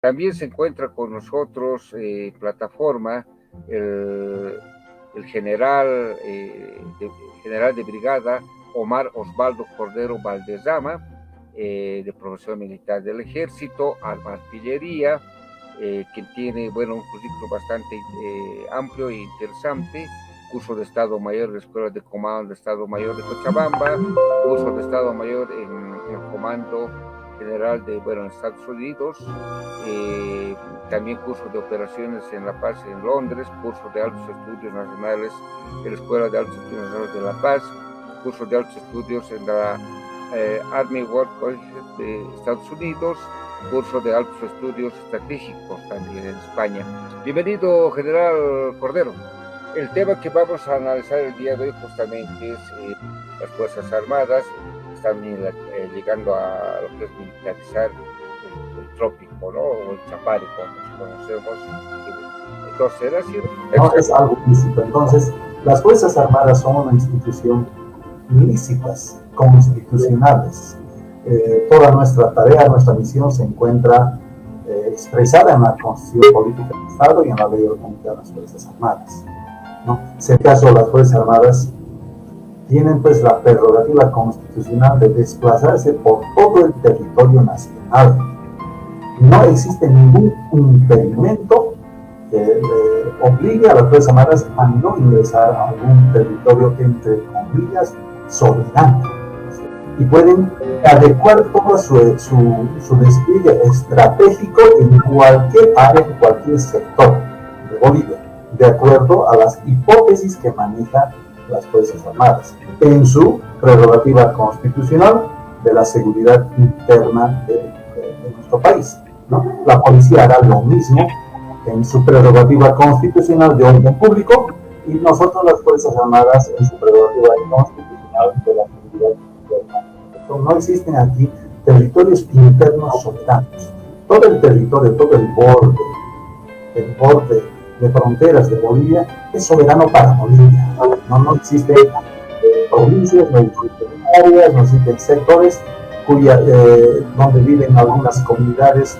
También se encuentra con nosotros plataforma el general, general de brigada Omar Osvaldo Cordero Valdezama, de profesión militar del ejército, artillería, que tiene, bueno, un currículo bastante amplio e interesante, curso de Estado Mayor de la Escuela de Comando de Estado Mayor de Cochabamba, curso de Estado Mayor en el Comando General de, bueno, en Estados Unidos, también curso de operaciones en La Paz en Londres, curso de altos estudios nacionales de la Escuela de Altos Estudios Nacionales de La Paz, curso de altos estudios en la Army War College de Estados Unidos, curso de altos estudios estratégicos también en España. Bienvenido, General Cordero. El tema que vamos a analizar el día de hoy justamente es las Fuerzas Armadas. Están llegando a lo que es militarizar el trópico, ¿no? O el Chapare, como conocemos. Entonces, ¿era así? No, es algo ilícito. Entonces, las Fuerzas Armadas son una institución ilícitas, constitucionales. Toda nuestra tarea, nuestra misión se encuentra expresada en la Constitución Política del Estado y en la Ley Orgánica de las Fuerzas Armadas, ¿no? En el caso, las Fuerzas Armadas tienen pues la prerrogativa constitucional de desplazarse por todo el territorio nacional. No existe ningún impedimento que obligue a las Fuerzas Armadas a no ingresar a algún territorio, entre comillas, soberano. Y pueden adecuar todo su despliegue estratégico en cualquier área, en cualquier sector de Bolivia, de acuerdo a las hipótesis que manejan las Fuerzas Armadas en su prerrogativa constitucional de la seguridad interna de nuestro país, ¿no? La policía hará lo mismo en su prerrogativa constitucional de orden público y nosotros, las Fuerzas Armadas, en su prerrogativa constitucional de la seguridad interna. Entonces, no existen aquí territorios internos soberanos. Todo el territorio, todo el borde de fronteras de Bolivia es soberano para Bolivia. No existen provincias, no existen áreas, no existen sectores donde viven algunas comunidades,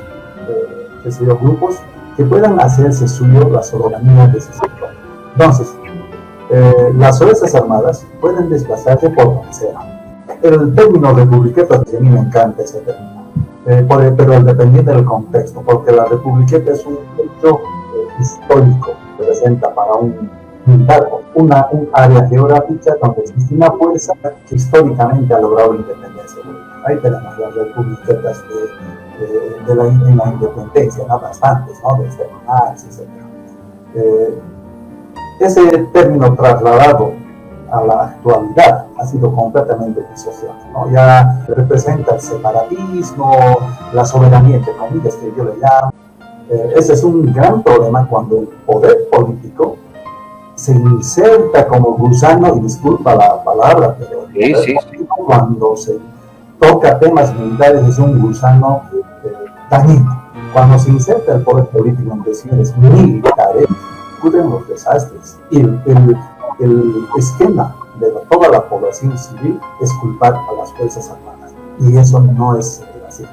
grupos que puedan hacerse suyo la soberanía de ese sector. Entonces, las Fuerzas Armadas pueden desplazarse por donde sea. El término republiqueta, a mí me encanta ese término, pero dependiendo del contexto, porque la republiqueta es un hecho histórico, representa para un área geográfica donde existe una fuerza que históricamente ha logrado la independencia. Ahí tenemos las republiquetas en la independencia, ¿no? Bastantes, ¿no? Desde Marx, etc. Ese término trasladado a la actualidad ha sido completamente disociado, ¿no? Ya representa el separatismo, la soberanía, entre comillas, que yo le llamo. Ese es un gran problema cuando el poder político se inserta como gusano, y disculpa la palabra, pero cuando se toca temas militares es un gusano dañino. Cuando se inserta el poder político en decisiones militares, ocurren los desastres. Y el esquema de toda la población civil es culpar a las Fuerzas Armadas. Y eso no es así.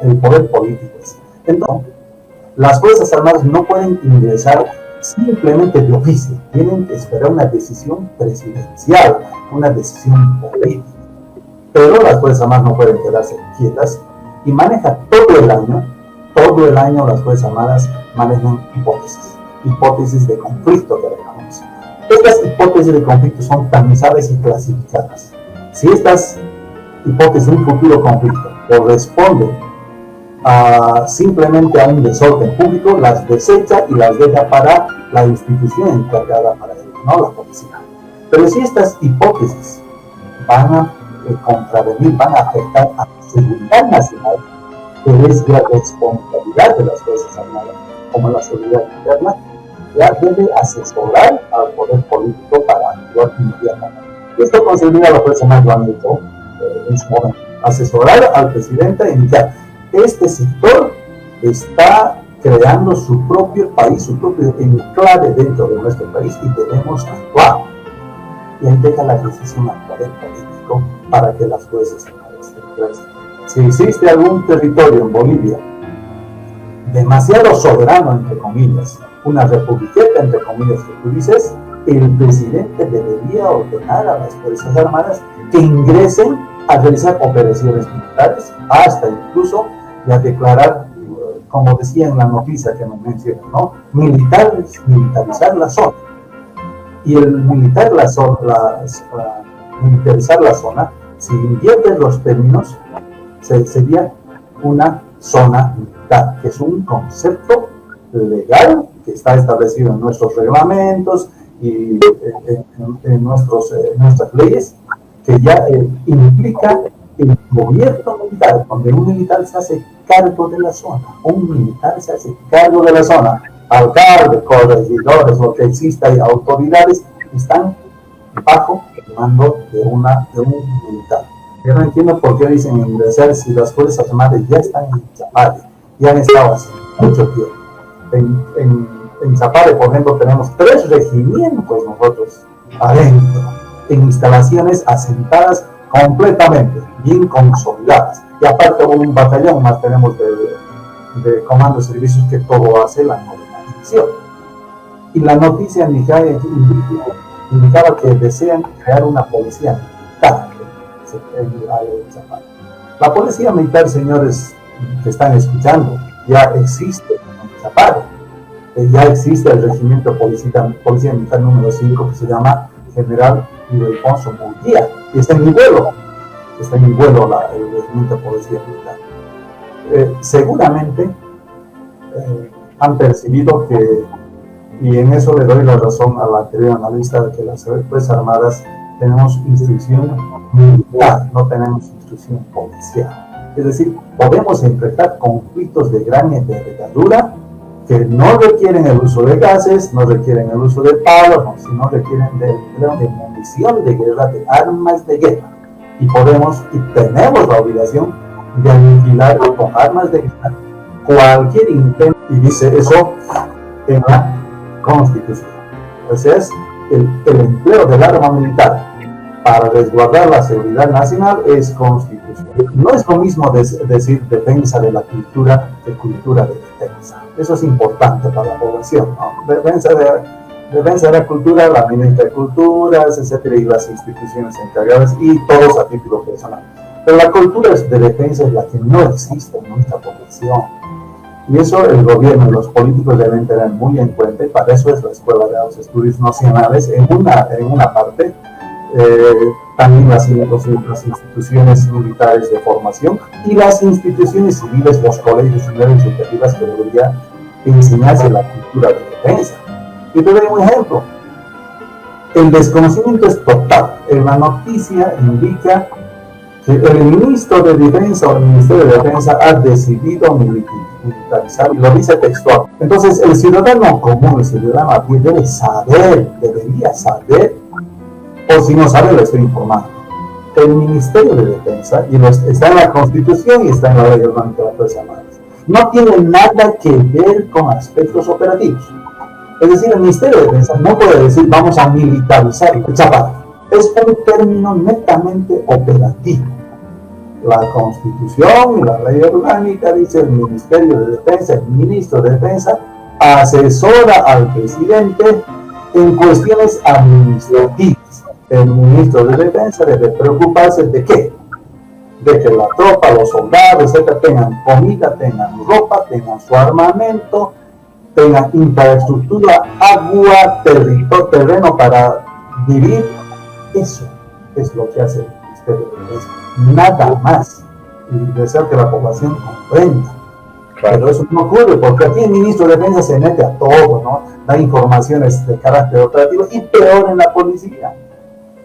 El poder político es. Entonces, las Fuerzas Armadas no pueden ingresar simplemente de oficio, tienen que esperar una decisión presidencial, una decisión política. Pero las Fuerzas Armadas no pueden quedarse quietas y manejan todo el año las Fuerzas Armadas manejan hipótesis de conflicto que llamamos. Estas hipótesis de conflicto son tamizadas y clasificadas. Si estas hipótesis de un futuro conflicto corresponden simplemente a un desorden público, las desecha y las deja para la institución encargada para ello, no la policía. Pero si estas hipótesis van a contravenir, van a afectar a la seguridad nacional, que es la responsabilidad de las Fuerzas Armadas, como la seguridad interna, ya debe asesorar al poder político para actuar inmediatamente. Esto con seguridad las Fuerzas Armadas lo han hecho en su momento. Asesorar al presidente e indicar: este sector está creando su propio país, su propio enclave dentro de nuestro país y debemos actuar. Y ahí deja la decisión al poder político para que las Fuerzas Armadas se crezcan. Si existe algún territorio en Bolivia demasiado soberano, entre comillas, una republiqueta, entre comillas, que tú dices, el presidente debería ordenar a las Fuerzas Armadas que ingresen a realizar operaciones militares, hasta incluso ya declarar, como decía en la noticia que me mencionó, ¿no? Militarizar la zona. Y el militarizar la zona, si inviertes los términos, sería una zona militar, que es un concepto legal que está establecido en nuestros reglamentos y en nuestras leyes, que ya implica el gobierno militar, donde un militar se hace cargo de la zona, alcalde, corregidores, lo que exista, y autoridades están bajo el mando de un militar. Yo no entiendo por qué dicen ingresar si las Fuerzas Armadas ya están en Chapare, ya han estado hace mucho tiempo. En Chapare, por ejemplo, tenemos 3 regimientos nosotros adentro, en instalaciones asentadas completamente, bien consolidadas. Y aparte un batallón más tenemos de comando de servicios que todo hace la normalización. Y la noticia indicaba que desean crear una policía militar. La policía militar, señores que están escuchando, ya existe en Chapare. Ya existe el regimiento policía militar número 5, que se llama General Ildefonso Munguía, y está en mi vuelo el regimiento de policía militar. Seguramente han percibido que, y en eso le doy la razón a la anterior analista, de que las Fuerzas Armadas tenemos instrucción militar, no tenemos instrucción policial. Es decir, podemos enfrentar conflictos de gran envergadura que no requieren el uso de gases, no requieren el uso de palos, sino requieren de munición de guerra, de armas de guerra. Y tenemos la obligación de aniquilar con armas de guerra cualquier intento, y dice eso en la Constitución. Ese es el empleo del arma militar para resguardar la seguridad nacional, es constitucional. No es lo mismo decir defensa de la cultura que cultura de defensa. Eso es importante para la población, ¿no? Defensa de la cultura, la ministra de Culturas, etcétera, y las instituciones encargadas, y todos a título personal. Pero la cultura de defensa es la que no existe en nuestra población. Y eso el gobierno y los políticos deben tener muy en cuenta, y para eso es la Escuela de los Estudios Nacionales, en una parte, también las instituciones militares de formación y las instituciones civiles, los colegios superiores que deberían enseñarse la cultura de defensa. Y te doy un ejemplo. El desconocimiento es total. En la noticia indica que el ministro de Defensa o el Ministerio de Defensa ha decidido militarizar, y lo dice textual. Entonces, el ciudadano común, el ciudadano a pie, debería saber, o si no sabe, lo estoy informando. El Ministerio de Defensa, y está en la Constitución y está en la Ley Orgánica de las Fuerzas Armadas, no tiene nada que ver con aspectos operativos. Es decir, el Ministerio de Defensa no puede decir vamos a militarizar Chapare. Es un término netamente operativo. La Constitución y la Ley Orgánica dice el Ministerio de Defensa, el Ministro de Defensa asesora al presidente en cuestiones administrativas. El Ministro de Defensa debe preocuparse de ¿qué? De que la tropa, los soldados, etc., tengan comida, tengan ropa, tengan su armamento, tengan infraestructura, agua, terreno para vivir. Eso es lo que hace el Ministerio de Defensa, nada más. Y deseo que la población comprenda. Claro. Pero eso no ocurre, porque aquí el Ministro de Defensa se mete a todo, ¿no? Da informaciones de carácter operativo, y peor en la policía.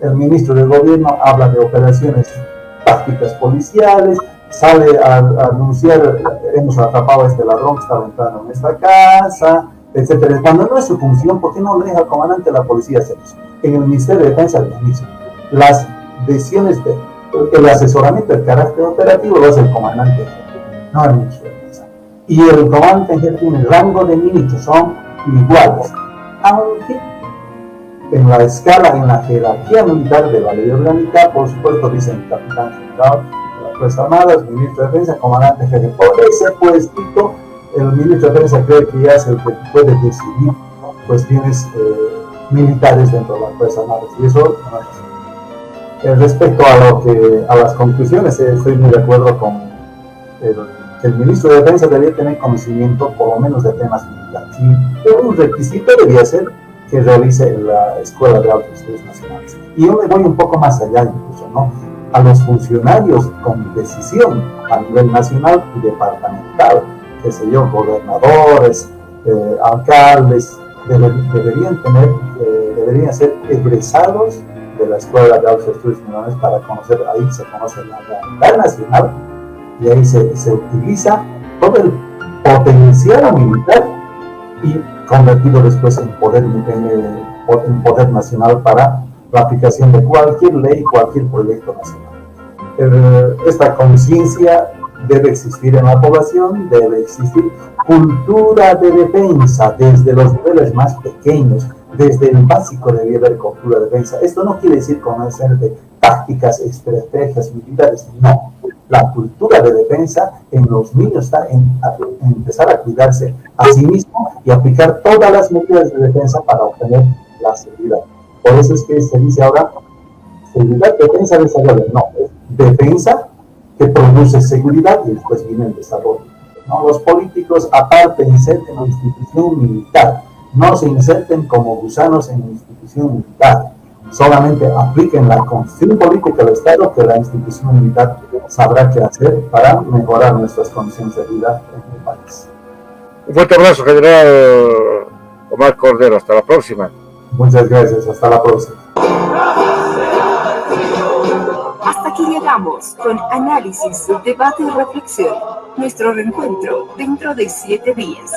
El ministro del gobierno habla de operaciones tácticas policiales, sale a anunciar, hemos atrapado a este ladrón que estaba entrando en esta casa, etcétera. Cuando no es su función, ¿por qué no le deja al comandante de la policía hacer eso? En el Ministerio de Defensa es lo mismo. Las decisiones, el asesoramiento del carácter operativo lo hace el comandante, no el ministro de Defensa. Y el comandante en jefe tiene el rango de ministro, son iguales, aunque en la escala, en la jerarquía militar de la Ley Orgánica, por supuesto, dicen capitán general de las Fuerzas Armadas, ministro de Defensa, comandante jefe. Por ese puestito el ministro de Defensa cree que ya es el que puede decidir cuestiones militares dentro de las Fuerzas Armadas, y eso no es. Respecto a las conclusiones, estoy muy de acuerdo con que el ministro de Defensa debería tener conocimiento por lo menos de temas militares, y un requisito debería ser que realice la Escuela de Altos Estudios Nacionales. Y yo me voy un poco más allá incluso, ¿no? A los funcionarios con decisión a nivel nacional y departamental, qué sé yo, gobernadores, alcaldes, deberían ser egresados de la Escuela de Altos Estudios Nacionales para conocer, ahí se conoce la realidad nacional y ahí se utiliza todo el potencial militar y convertido después en poder nacional para la aplicación de cualquier ley, cualquier proyecto nacional. Esta conciencia debe existir en la población, debe existir cultura de defensa desde los niveles más pequeños, desde el básico debe haber cultura de defensa. Esto no quiere decir conocer de tácticas, estrategias militares, no. La cultura de defensa en los niños está en empezar a cuidarse a sí mismo y aplicar todas las medidas de defensa para obtener la seguridad. Por eso es que se dice ahora seguridad, defensa, desarrollo. No, es defensa que produce seguridad y después viene el desarrollo. ¿No? Los políticos aparte inserten la institución militar, no se inserten como gusanos en la institución militar. Solamente apliquen la constitución política del Estado, que la institución militar sabrá qué hacer para mejorar nuestras condiciones de vida en el país. Un fuerte abrazo, general Omar Cordero. Hasta la próxima. Muchas gracias. Hasta la próxima. Hasta aquí llegamos con análisis, debate y reflexión. Nuestro reencuentro dentro de 7 días.